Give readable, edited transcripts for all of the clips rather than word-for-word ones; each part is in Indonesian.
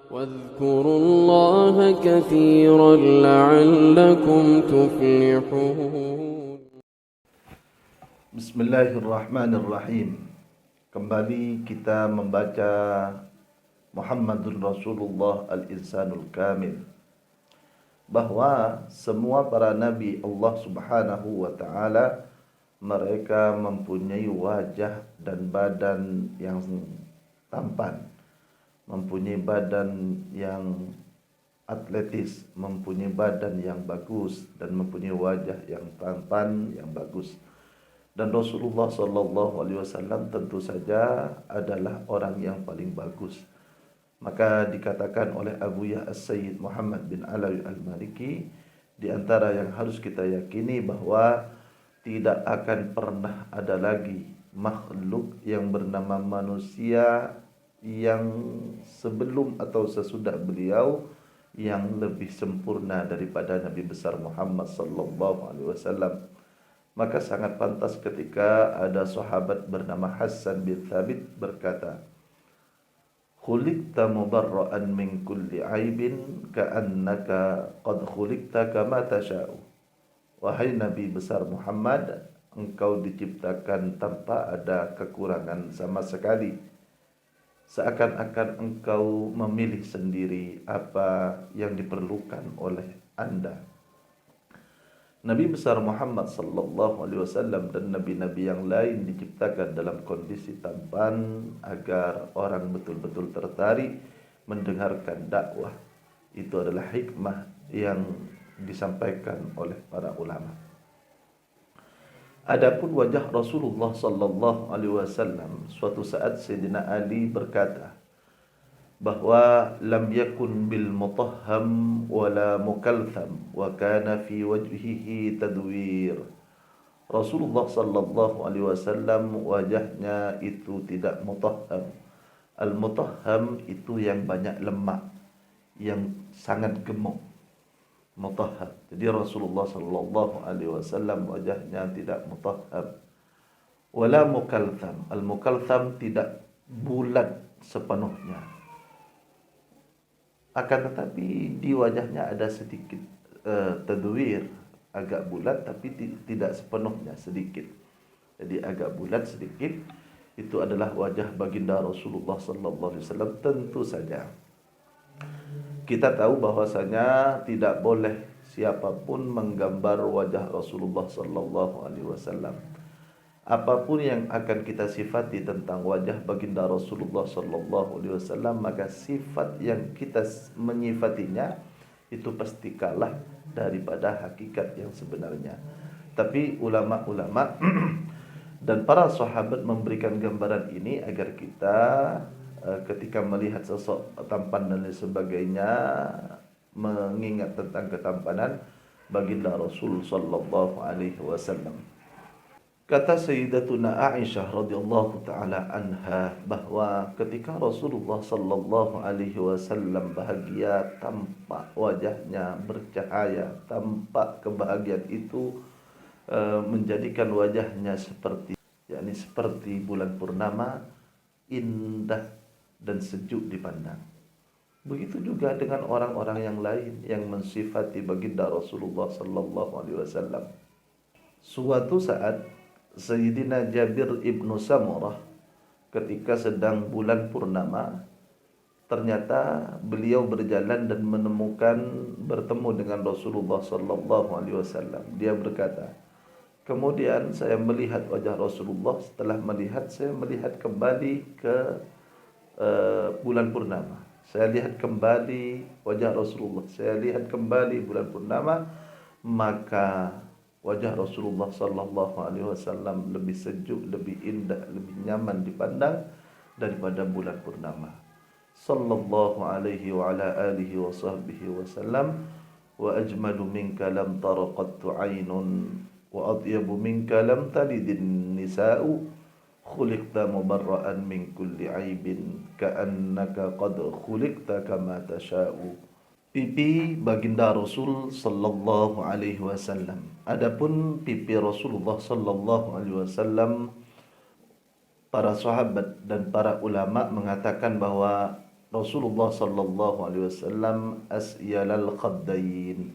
واذكروا الله كثيرا لعلكم تفلحون. Bismillahirrahmanirrahim. Kembali kita membaca Muhammadun Rasulullah al-Insanul Kamil, bahwa semua para nabi Allah Subhanahu wa taala mereka mempunyai wajah dan badan yang tampan, mempunyai badan yang atletis, mempunyai badan yang bagus, dan mempunyai wajah yang tampan yang bagus. Dan Rasulullah sallallahu alaihi wasallam tentu saja adalah orang yang paling bagus. Maka dikatakan oleh Abu Yahya As-Sayyid Muhammad bin Alawi Al-Maliki, di antara yang harus kita yakini bahwa tidak akan pernah ada lagi makhluk yang bernama manusia yang sebelum atau sesudah beliau yang lebih sempurna daripada Nabi besar Muhammad sallallahu alaihi wasallam. Maka sangat pantas ketika ada sahabat bernama Hassan bin Thabit berkata, "Khuliqta mubarra'an min kulli aibin ka'annaka qad khuliqta kama tasha'u." Wahai Nabi besar Muhammad, engkau diciptakan tanpa ada kekurangan sama sekali. Seakan-akan engkau memilih sendiri apa yang diperlukan oleh Anda. Nabi besar Muhammad sallallahu alaihi wasallam dan nabi-nabi yang lain diciptakan dalam kondisi tampan agar orang betul-betul tertarik mendengarkan dakwah. Itu adalah hikmah yang disampaikan oleh para ulama. Adapun wajah Rasulullah sallallahu alaihi wasallam, suatu saat Sayyidina Ali berkata bahwa lam yakun bil mutahham wala mukaltham wa kana fi wajhihi tadwir. Rasulullah sallallahu alaihi wasallam wajahnya itu tidak mutahham. Al mutahham itu yang banyak lemak, yang sangat gemuk. Mutahham. Jadi Rasulullah sallallahu alaihi wasallam wajahnya tidak mutahham. Wala mukaltham. Al mukaltham tidak bulat sepenuhnya. Akan tetapi di wajahnya ada sedikit tadwir, agak bulat tapi tidak sepenuhnya, sedikit. Jadi agak bulat sedikit. Itu adalah wajah baginda Rasulullah sallallahu alaihi wasallam. Tentu saja kita tahu bahwasanya tidak boleh siapapun menggambar wajah Rasulullah sallallahu alaihi wasallam. Apapun yang akan kita sifati tentang wajah baginda Rasulullah sallallahu alaihi wasallam, maka sifat yang kita menyifatinya itu pasti kalah daripada hakikat yang sebenarnya. Tapi ulama-ulama dan para sahabat memberikan gambaran ini agar kita ketika melihat sosok tampan dan lain sebagainya mengingat tentang ketampanan baginda Rasul sallallahu alaihi wasallam. Kata Sayyidatuna Aisyah radhiyallahu taala anha bahwa ketika Rasulullah sallallahu alaihi wasallam bahagia, tampak wajahnya bercahaya, tampak kebahagiaan itu menjadikan wajahnya seperti bulan purnama, indah dan sejuk dipandang. Begitu juga dengan orang-orang yang lain yang mensifati baginda Rasulullah sallallahu alaihi wasallam. Suatu saat Sayyidina Jabir ibnu Samurah ketika sedang bulan purnama, ternyata beliau berjalan dan bertemu dengan Rasulullah sallallahu alaihi wasallam. Dia berkata, kemudian saya melihat wajah Rasulullah. Setelah melihat, saya melihat kembali ke bulan purnama. Saya lihat kembali wajah Rasulullah. Saya lihat kembali bulan purnama. Maka wajah Rasulullah sallallahu alaihi wasallam lebih sejuk, lebih indah, lebih nyaman dipandang daripada bulan purnama. Sallallahu alaihi wa ala alihi wa sahbihi wasallam. Wa ajmalu minka lam tara qattu 'ainun wa atyabu minka lam talidin nisa'u. Khuliqta mubarra'an min kulli 'aibin ka'annaka qad khuliqta kama tasha'u. Pipi baginda Rasul sallallahu alaihi wasallam. Adapun pipi Rasulullah sallallahu alaihi wasallam, para sahabat dan para ulama mengatakan bahwa Rasulullah sallallahu alaihi wasallam asyalal khaddain.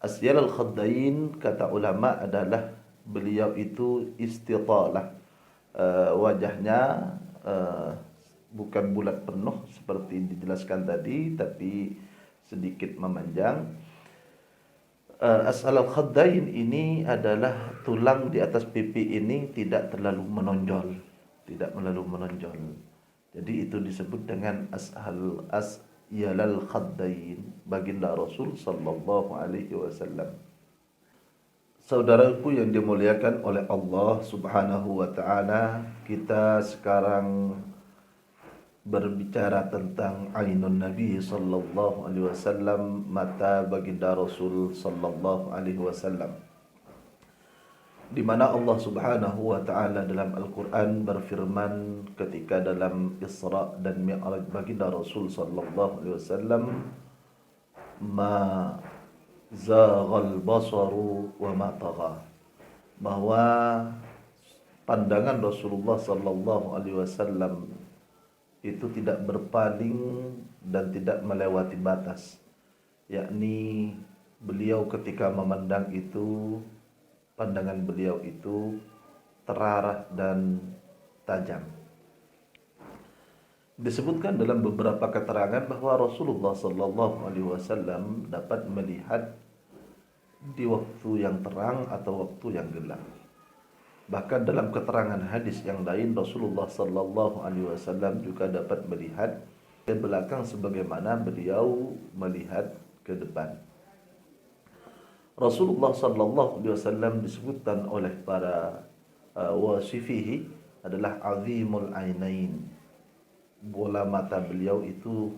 Asyalal khaddain kata ulama adalah beliau itu istitalah. Wajahnya bukan bulat penuh seperti dijelaskan tadi, tapi sedikit memanjang. As'alal khaddain ini adalah tulang di atas pipi ini tidak terlalu menonjol, tidak terlalu menonjol. Jadi itu disebut dengan asyalal khaddain, baginda Rasul sallallahu alaihi wasallam. Saudaraku yang dimuliakan oleh Allah Subhanahu wa taala, kita sekarang berbicara tentang ainun Nabi sallallahu alaihi wasallam, mata baginda Rasul sallallahu alaihi wasallam, di mana Allah Subhanahu wa taala dalam Al-Qur'an berfirman ketika dalam Isra dan Mi'raj baginda Rasul sallallahu alaihi wasallam, ma zaghal basaru wa ma tagha, bahwa pandangan Rasulullah sallallahu alaihi wasallam itu tidak berpaling dan tidak melewati batas, yakni beliau ketika memandang itu, pandangan beliau itu terarah dan tajam. Disebutkan dalam beberapa keterangan bahwa Rasulullah sallallahu alaihi wasallam dapat melihat di waktu yang terang atau waktu yang gelap. Bahkan dalam keterangan hadis yang lain, Rasulullah sallallahu alaihi wasallam juga dapat melihat ke belakang sebagaimana beliau melihat ke depan. Rasulullah sallallahu alaihi wasallam disebutkan oleh para wasifihi adalah azimul ainain. Bola mata beliau itu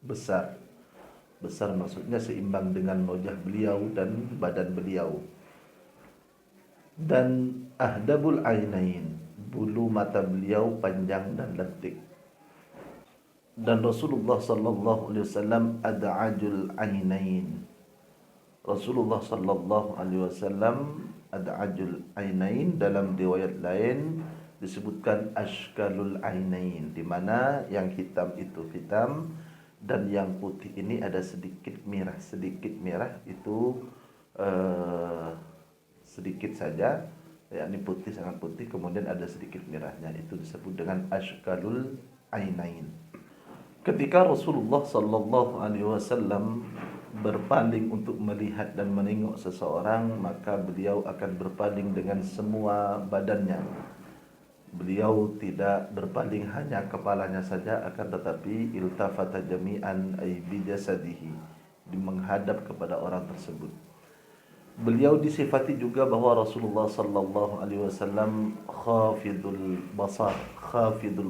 besar. Besar maksudnya seimbang dengan wajah beliau dan badan beliau. Dan ahdabul ainain, bulu mata beliau panjang dan lentik. Dan Rasulullah sallallahu alaihi wasallam ad'ajul ainain. Rasulullah sallallahu alaihi wasallam ad'ajul ainain, dalam riwayat lain disebutkan ashkalul ainain, di mana yang hitam itu hitam dan yang putih ini ada sedikit merah. Sedikit merah itu sedikit saja, yakni putih, sangat putih, kemudian ada sedikit merahnya, itu disebut dengan ashkalul ainain. Ketika Rasulullah sallallahu alaihi wasallam berpaling untuk melihat dan menengok seseorang, maka beliau akan berpaling dengan semua badannya. Beliau tidak berpaling hanya kepalanya saja, akan tetapi iltafata jami'an ay bi jasadihi, menghadap kepada orang tersebut. Beliau disifati juga bahwa Rasulullah sallallahu alaihi wasallam khafidul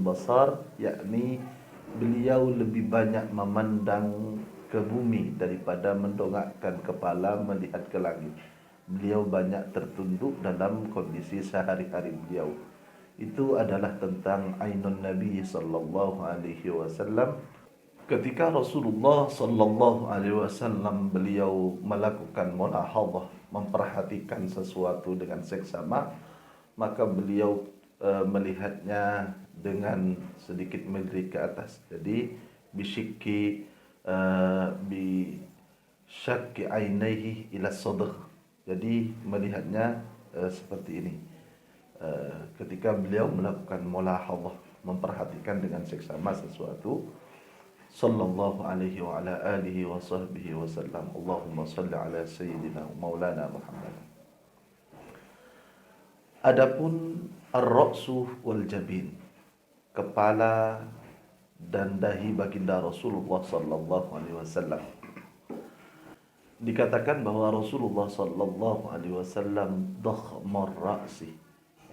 basar, yakni beliau lebih banyak memandang ke bumi daripada mendongakkan kepala melihat ke langit. Beliau banyak tertunduk dalam kondisi sehari-hari beliau. Itu adalah tentang ainun Nabi sallallahu alaihi wasallam. Ketika Rasulullah sallallahu alaihi wasallam beliau melakukan mulahadhah, memperhatikan sesuatu dengan seksama, maka beliau melihatnya dengan sedikit melirik ke atas. Jadi bisyikki bi syakki ainaihi ila sadr. Jadi melihatnya seperti ini. Ketika beliau melakukan mulahadhah, memperhatikan dengan seksama sesuatu, sallallahu alaihi wa ala alihi wa sahbihi wa sallam. Allahumma salli ala sayyidina maulana Muhammad. Adapun ar-ra'su wal jabin, kepala dan dahi baginda Rasulullah sallallahu alaihi wasallam, dikatakan bahwa Rasulullah sallallahu alaihi wasallam dakhmar ra'si,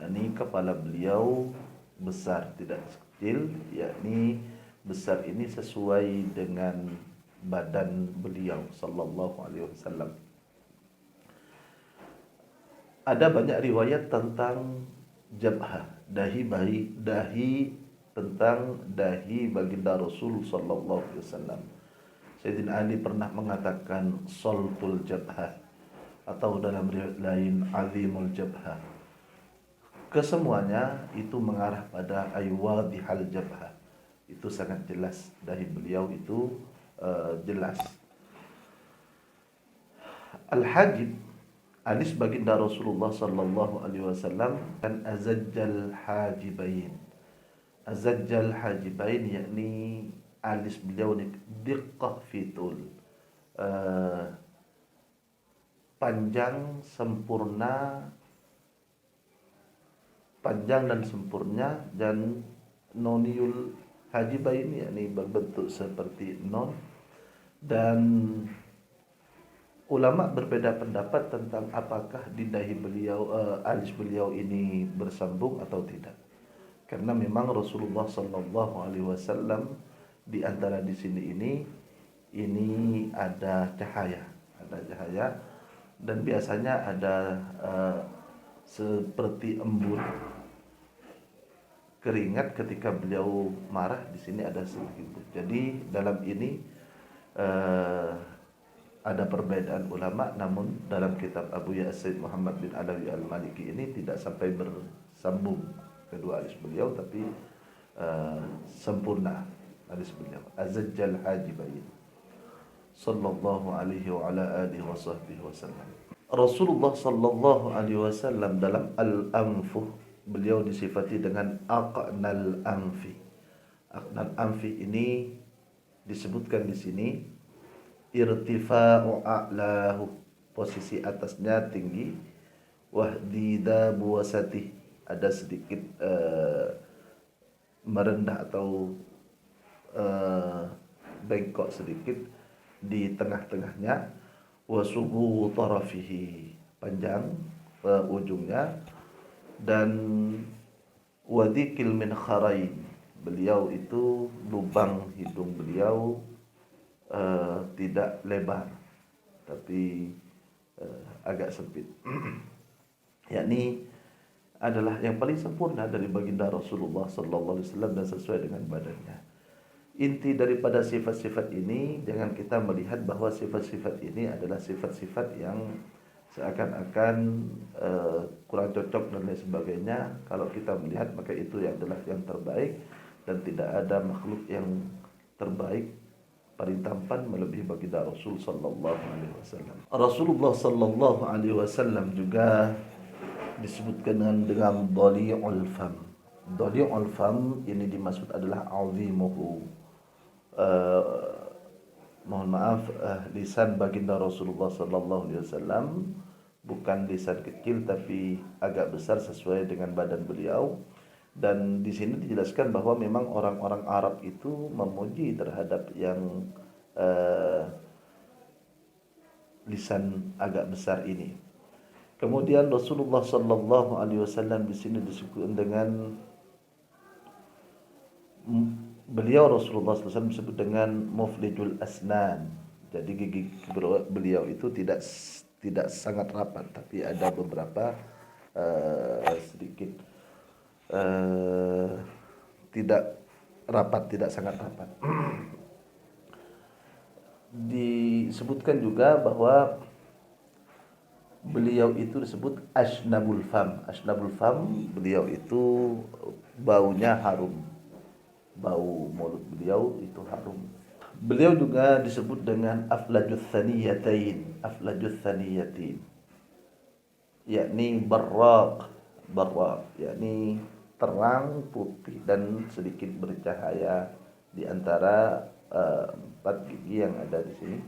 yakni kepala beliau besar, tidak kecil, yakni besar ini sesuai dengan badan beliau sallallahu alaihi wasallam. Ada banyak riwayat tentang jabhah, dahi tentang dahi baginda Rasul sallallahu alaihi wasallam. Sayyidina Ali pernah mengatakan saltul jabhah, atau dalam riwayat lain azimul jabhah. Kesemuanya itu mengarah pada aywadihal jabhah, Itu sangat jelas, dahi beliau itu jelas. Al-hajib, alis baginda Rasulullah sallallahu alaihi wasallam, kan azajjal hajibain. Azajjal hajibain yakni alis beliau ni diqqah fitul, panjang dan sempurna, dan noniul hajibain yakni berbentuk seperti non. Dan ulama berbeda pendapat tentang apakah di dahi beliau, alis beliau ini bersambung atau tidak. Karena memang Rasulullah sallallahu alaihi wasallam di antara di sini ini ada cahaya, dan biasanya ada seperti embun keringat ketika beliau marah. Di sini ada sedikit. Jadi dalam ini ada perbedaan ulama, namun dalam kitab Abu Ya'id Muhammad bin Alawi Al-Maliki ini tidak sampai bersambung kedua alis beliau, tapi sempurna alis beliau. Azajjal hajibain sallallahu alaihi wa ala alihi wa sahbihi wasallam. Rasulullah sallallahu alaihi wasallam dalam al-anfuh, beliau disifati dengan aqnal anfi. Aqnal anfi ini disebutkan di sini irtifa'u a'lahu, posisi atasnya tinggi, wahdida buwasati, ada sedikit merendah atau bengkok sedikit di tengah-tengahnya, wasubu tarafihi, panjang ujungnya, dan wadikil min kharain, beliau itu lubang hidung beliau tidak lebar tapi agak sempit. Yakni adalah yang paling sempurna dari baginda Rasulullah sallallahu alaihi wasallam dan sesuai dengan badannya. Inti daripada sifat-sifat ini, jangan kita melihat bahwa sifat-sifat ini adalah sifat-sifat yang seakan-akan kurang cocok dan lain sebagainya. Kalau kita melihat, maka itu adalah yang terbaik, dan tidak ada makhluk yang terbaik paling tampan melebihi baginda Rasul sallallahu alaihi wasallam. Rasulullah sallallahu alaihi wasallam juga disebutkan dengan dhali'ul fam. Dhali'ul fam ini dimaksud adalah azimuhu. Mohon maaf, lisan baginda Rasulullah sallallahu alaihi wasallam bukan lisan kecil tapi agak besar sesuai dengan badan beliau. Dan di sini dijelaskan bahwa memang orang-orang Arab itu memuji terhadap yang lisan agak besar ini. Kemudian Rasulullah sallallahu alaihi wasallam di sini disebut dengan beliau Rasulullah sallallahu alaihi wasallam disebut dengan muflijul asnan. Jadi gigi beliau itu tidak sangat rapat, tapi ada beberapa sedikit tidak rapat, tidak sangat rapat. Disebutkan juga bahwa beliau itu disebut asnabul fam. Asnabul fam, beliau itu baunya harum. Bau mulut beliau itu harum. Beliau juga disebut dengan aflajus thaniyatain. Yakni barraq, yakni terang, putih, dan sedikit bercahaya di antara 4 gigi yang ada di sini.